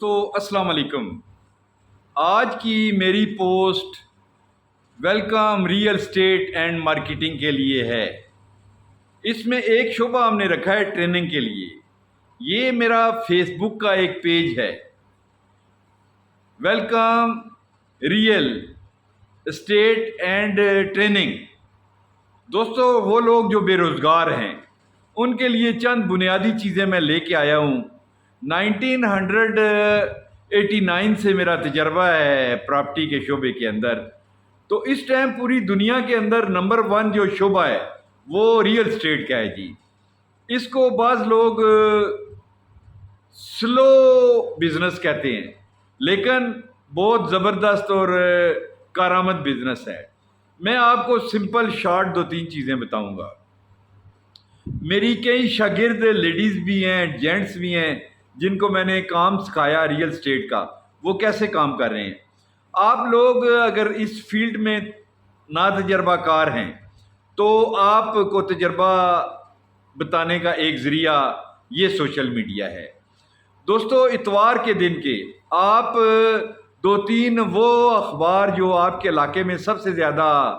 تو السلام علیکم. آج کی میری post welcome real estate and marketing کے لیے ہے. اس میں ایک شعبہ ہم نے رکھا ہے ٹریننگ کے لیے. یہ میرا فیس بک کا ایک پیج ہے، welcome real estate and training. دوستو، وہ لوگ جو بے روزگار ہیں ان کے لیے چند بنیادی چیزیں میں لے کے آیا ہوں. 1989 سے میرا تجربہ ہے پراپرٹی کے شعبے کے اندر. تو اس ٹائم پوری دنیا کے اندر نمبر 1 جو شعبہ ہے وہ ریئل اسٹیٹ کا ہے جی. اس کو بعض لوگ سلو بزنس کہتے ہیں، لیکن بہت زبردست اور کارآمد بزنس ہے. میں آپ کو سمپل شارٹ 2-3 چیزیں بتاؤں گا. میری کئی شاگرد لیڈیز بھی ہیں، جینٹس بھی ہیں جن کو میں نے کام سکھایا ریئل اسٹیٹ کا، وہ کیسے کام کر رہے ہیں. آپ لوگ اگر اس فیلڈ میں نا تجربہ کار ہیں تو آپ کو تجربہ بتانے کا ایک ذریعہ یہ سوشل میڈیا ہے. دوستو، اتوار کے دن کے آپ 2-3 وہ اخبار جو آپ کے علاقے میں سب سے زیادہ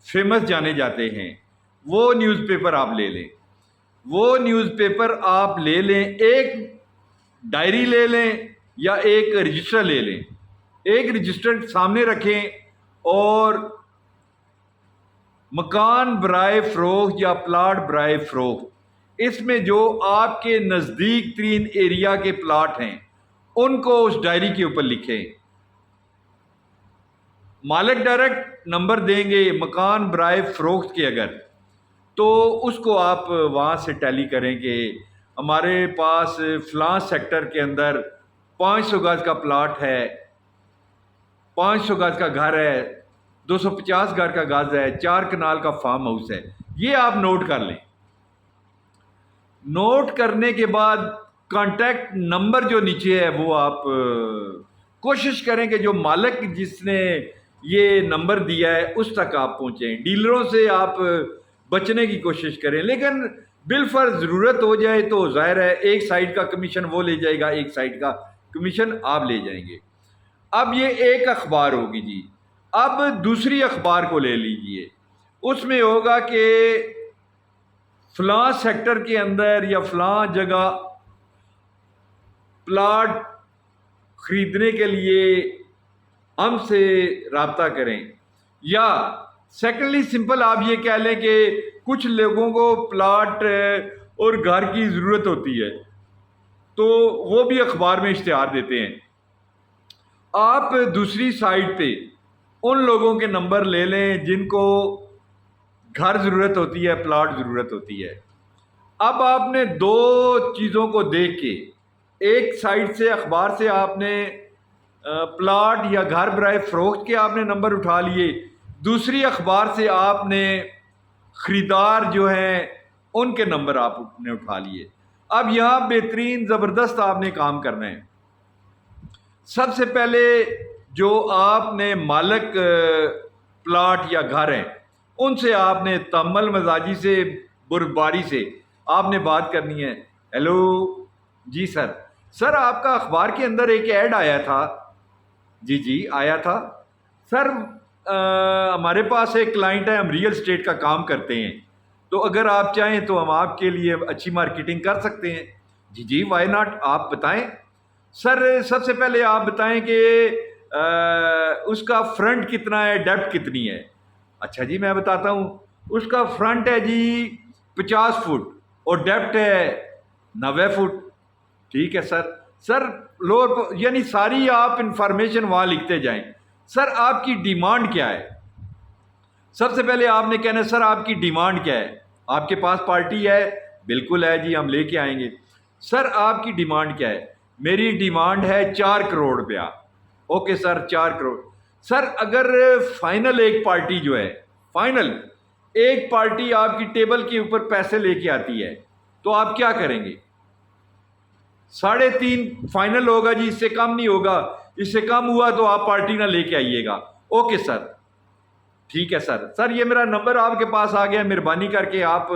فیمس جانے جاتے ہیں وہ نیوز پیپر آپ لے لیں. وہ نیوز پیپر آپ لے لیں، ایک ڈائری لے لیں یا ایک رجسٹر لے لیں. ایک رجسٹر سامنے رکھیں اور مکان برائے فروخت یا پلاٹ برائے فروخت، اس میں جو آپ کے نزدیک ترین ایریا کے پلاٹ ہیں ان کو اس ڈائری کے اوپر لکھیں. مالک ڈائریکٹ نمبر دیں گے مکان برائے فروخت کے، اگر تو اس کو آپ وہاں سے ٹیلی کریں کہ ہمارے پاس فلاں سیکٹر کے اندر 500 گز کا پلاٹ ہے، 500 گز کا گھر ہے، 250 گز کا گز ہے، 4 کنال کا فارم ہاؤس ہے. یہ آپ نوٹ کر لیں. نوٹ کرنے کے بعد کانٹیکٹ نمبر جو نیچے ہے وہ آپ کوشش کریں کہ جو مالک جس نے یہ نمبر دیا ہے اس تک آپ پہنچیں. ڈیلروں سے آپ بچنے کی کوشش کریں، لیکن بالفرض ضرورت ہو جائے تو ظاہر ہے ایک سائڈ کا کمیشن وہ لے جائے گا، ایک سائڈ کا کمیشن آپ لے جائیں گے. اب یہ ایک اخبار ہوگی جی. اب دوسری اخبار کو لے لیجئے. اس میں ہوگا کہ فلاں سیکٹر کے اندر یا فلاں جگہ پلاٹ خریدنے کے لیے ہم سے رابطہ کریں. یا سیکنڈلی سمپل آپ یہ کہہ لیں کہ کچھ لوگوں کو پلاٹ اور گھر کی ضرورت ہوتی ہے تو وہ بھی اخبار میں اشتہار دیتے ہیں. آپ دوسری سائٹ پہ ان لوگوں کے نمبر لے لیں جن کو گھر ضرورت ہوتی ہے، پلاٹ ضرورت ہوتی ہے. اب آپ نے 2 چیزوں کو دیکھ کے، ایک سائٹ سے اخبار سے آپ نے پلاٹ یا گھر برائے فروخت کے آپ نے نمبر اٹھا لیے، دوسری اخبار سے آپ نے خریدار جو ہیں ان کے نمبر آپ نے اٹھا لیے. اب یہاں بہترین زبردست آپ نے کام کرنا ہے. سب سے پہلے جو آپ نے مالک پلاٹ یا گھر ہیں ان سے آپ نے تمل مزاجی سے، برباری سے آپ نے بات کرنی ہے. ہیلو جی سر آپ کا اخبار کے اندر ایک ایڈ آیا تھا. جی آیا تھا سر. ہمارے پاس ایک کلائنٹ ہے، ہم ریئل اسٹیٹ کا کام کرتے ہیں، تو اگر آپ چاہیں تو ہم آپ کے لیے اچھی مارکیٹنگ کر سکتے ہیں. جی وائی ناٹ، آپ بتائیں. سر سب سے پہلے آپ بتائیں کہ اس کا فرنٹ کتنا ہے، ڈیپتھ کتنی ہے. اچھا جی میں بتاتا ہوں. اس کا فرنٹ ہے جی 50 فٹ اور ڈیپتھ ہے 90 فٹ. ٹھیک ہے سر لوور یعنی ساری آپ انفارمیشن وہاں لکھتے جائیں. سر آپ کی ڈیمانڈ کیا ہے؟ سب سے پہلے آپ نے کہنا ہے سر آپ کی ڈیمانڈ کیا ہے؟ آپ کے پاس پارٹی ہے؟ بالکل ہے جی، ہم لے کے آئیں گے. سر آپ کی ڈیمانڈ کیا ہے؟ میری ڈیمانڈ ہے 4 کروڑ روپیہ. Okay sir 4 crore. سر اگر فائنل ایک پارٹی جو ہے، فائنل ایک پارٹی آپ کی ٹیبل کے اوپر پیسے لے کے آتی ہے تو آپ کیا کریں گے؟ 3.5 فائنل ہوگا جی، اس سے کم نہیں ہوگا. اس سے کم ہوا تو آپ پارٹی نہ لے کے آئیے گا. اوکے سر، ٹھیک ہے سر یہ میرا نمبر آپ کے پاس آ گیا، مہربانی کر کے آپ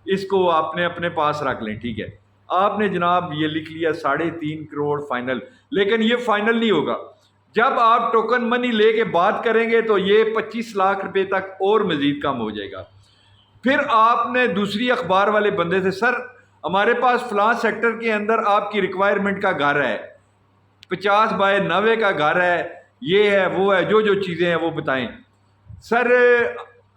اس کو آپ نے اپنے پاس رکھ لیں. ٹھیک ہے، آپ نے جناب یہ لکھ لیا 3.5 کروڑ فائنل. لیکن یہ فائنل نہیں ہوگا. جب آپ ٹوکن منی لے کے بات کریں گے تو یہ 25 لاکھ روپے تک اور مزید کم ہو جائے گا. پھر آپ نے دوسری اخبار والے بندے سے سر ہمارے پاس فلاں سیکٹر کے اندر آپ کی ریکوائرمنٹ کا گھر ہے, 50/90 کا گھر ہے, یہ ہے وہ ہے, جو چیزیں ہیں وہ بتائیں. سر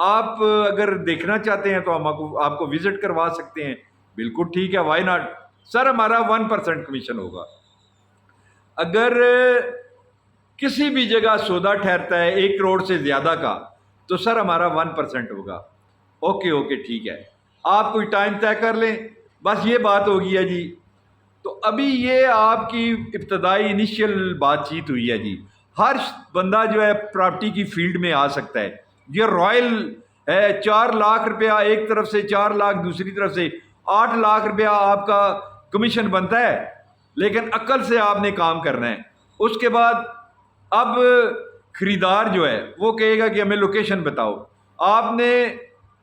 آپ اگر دیکھنا چاہتے ہیں تو ہم آپ کو وزٹ کروا سکتے ہیں. بالکل ٹھیک ہے, وائی ناٹ. سر ہمارا 1% کمیشن ہوگا. اگر کسی بھی جگہ سودا ٹھہرتا ہے 1 کروڑ سے زیادہ کا تو سر ہمارا 1% ہوگا. اوکے ٹھیک ہے, آپ کوئی ٹائم طے کر لیں, بس یہ بات ہوگی ہے جی. تو ابھی یہ آپ کی ابتدائی انیشیل بات چیت ہوئی ہے جی. ہر بندہ جو ہے پراپرٹی کی فیلڈ میں آ سکتا ہے. یہ رائل ہے, 4 لاکھ روپیہ ایک طرف سے, 4 لاکھ دوسری طرف سے, 8 لاکھ روپیہ آپ کا کمیشن بنتا ہے. لیکن عقل سے آپ نے کام کرنا ہے. اس کے بعد اب خریدار جو ہے وہ کہے گا کہ ہمیں لوکیشن بتاؤ. آپ نے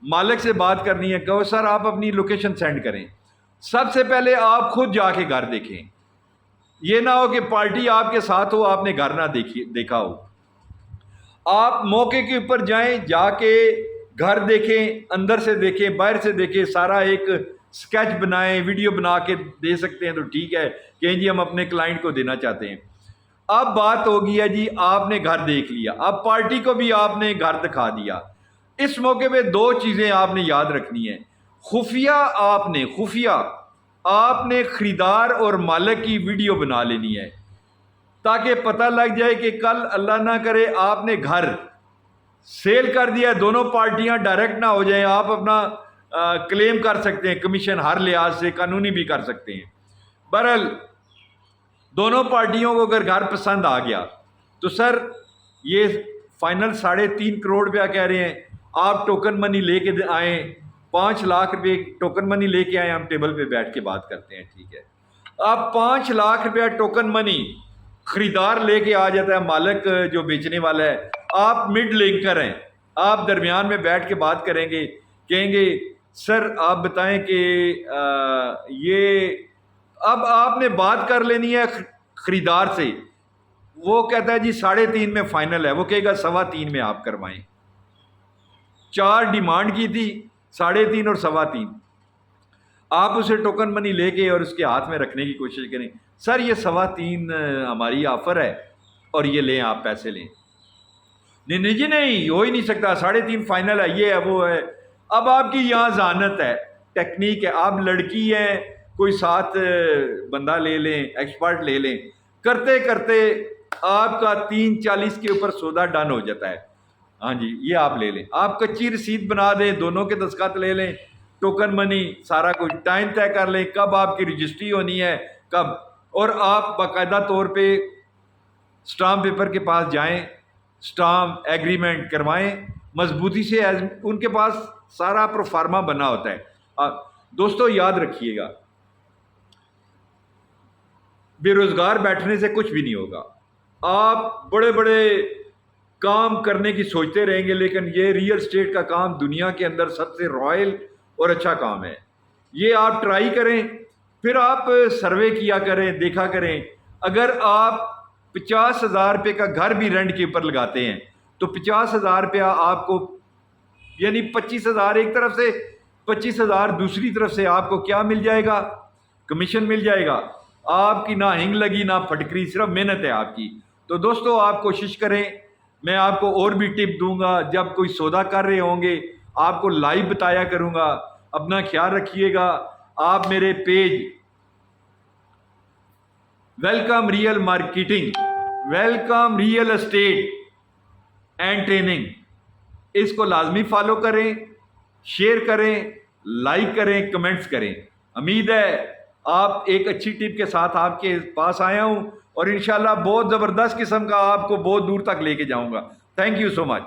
مالک سے بات کرنی ہے, کہو سر آپ اپنی لوکیشن سینڈ کریں. سب سے پہلے آپ خود جا کے گھر دیکھیں. یہ نہ ہو کہ پارٹی آپ کے ساتھ ہو, آپ نے گھر نہ دیکھا ہو. آپ موقع کے اوپر جائیں, جا کے گھر دیکھیں, اندر سے دیکھیں, باہر سے دیکھیں, سارا ایک سکیچ بنائیں, ویڈیو بنا کے دے سکتے ہیں تو ٹھیک ہے کہ جی ہم اپنے کلائنٹ کو دینا چاہتے ہیں. اب بات ہوگی ہے جی آپ نے گھر دیکھ لیا, اب پارٹی کو بھی آپ نے گھر دکھا دیا. اس موقع پہ 2 چیزیں آپ نے یاد رکھنی ہے. خفیہ آپ نے خریدار اور مالک کی ویڈیو بنا لینی ہے تاکہ پتہ لگ جائے کہ کل اللہ نہ کرے آپ نے گھر سیل کر دیا, دونوں پارٹیاں ڈائریکٹ نہ ہو جائیں. آپ اپنا کلیم کر سکتے ہیں کمیشن, ہر لحاظ سے قانونی بھی کر سکتے ہیں. بہرحال دونوں پارٹیوں کو اگر گھر پسند آ گیا تو سر یہ فائنل 3.5 کروڑ روپیہ کہہ رہے ہیں. آپ ٹوکن منی لے کے آئیں, 5 لاکھ روپے ٹوکن منی لے کے آئیں, ہم ٹیبل پہ بیٹھ کے بات کرتے ہیں. ٹھیک ہے, آپ 5 لاکھ روپیہ ٹوکن منی خریدار لے کے آ جاتا ہے, مالک جو بیچنے والا ہے, آپ مڈ لنکر ہیں, آپ درمیان میں بیٹھ کے بات کریں گے, کہیں گے سر آپ بتائیں کہ یہ, اب آپ نے بات کر لینی ہے خریدار سے. وہ کہتا ہے جی 3.5 میں فائنل ہے, وہ کہے گا 3.25 میں آپ کروائیں. 4 ڈیمانڈ کی تھی, 3.5 اور 3.25. آپ اسے ٹوکن منی لے کے اور اس کے ہاتھ میں رکھنے کی کوشش کریں. سر یہ 3.25 ہماری آفر ہے اور یہ لیں, آپ پیسے لیں. نہیں جی نہیں, ہو ہی نہیں سکتا, 3.5 فائنل ہے, یہ ہے وہ ہے. اب آپ کی یہاں ذہانت ہے, ٹیکنیک ہے, آپ لڑکی ہیں, کوئی ساتھ بندہ لے لیں, ایکسپرٹ لے لیں. کرتے کرتے آپ کا 3.40 کے اوپر سودا ڈن ہو جاتا ہے. ہاں جی یہ آپ لے لیں, آپ کچی رسید بنا دیں, دونوں کے دستخط لے لیں, ٹوکن منی سارا کچھ ٹائم طے کر لیں, کب آپ کی رجسٹری ہونی ہے کب, اور آپ باقاعدہ طور پہ اسٹامپ پیپر کے پاس جائیں, اسٹامپ ایگریمنٹ کروائیں مضبوطی سے. ان کے پاس سارا پروفارما بنا ہوتا ہے. دوستو یاد رکھیے گا, بے روزگار بیٹھنے سے کچھ بھی نہیں ہوگا. آپ بڑے بڑے کام کرنے کی سوچتے رہیں گے, لیکن یہ ریئل اسٹیٹ کا کام دنیا کے اندر سب سے رائل اور اچھا کام ہے. یہ آپ ٹرائی کریں, پھر آپ سروے کیا کریں, دیکھا کریں. اگر آپ 50,000 روپے کا گھر بھی رینٹ کے اوپر لگاتے ہیں تو 50,000 روپیہ آپ کو, یعنی 25,000 ایک طرف سے, 25,000 دوسری طرف سے آپ کو کیا مل جائے گا, کمیشن مل جائے گا. آپ کی نہ ہنگ لگی نہ پھٹکری, صرف محنت ہے آپ کی. تو دوستو آپ کوشش کریں, میں آپ کو اور بھی ٹپ دوں گا, جب کوئی سودا کر رہے ہوں گے آپ کو لائیو بتایا کروں گا. اپنا خیال رکھیے گا. آپ میرے page welcome real marketing, welcome real estate and training, اس کو لازمی فالو کریں, شیئر کریں, لائک کریں, کمنٹس کریں. امید ہے آپ ایک اچھی ٹپ کے ساتھ آپ کے پاس آیا ہوں, اور انشاءاللہ بہت زبردست قسم کا آپ کو بہت دور تک لے کے جاؤں گا. Thank you so much.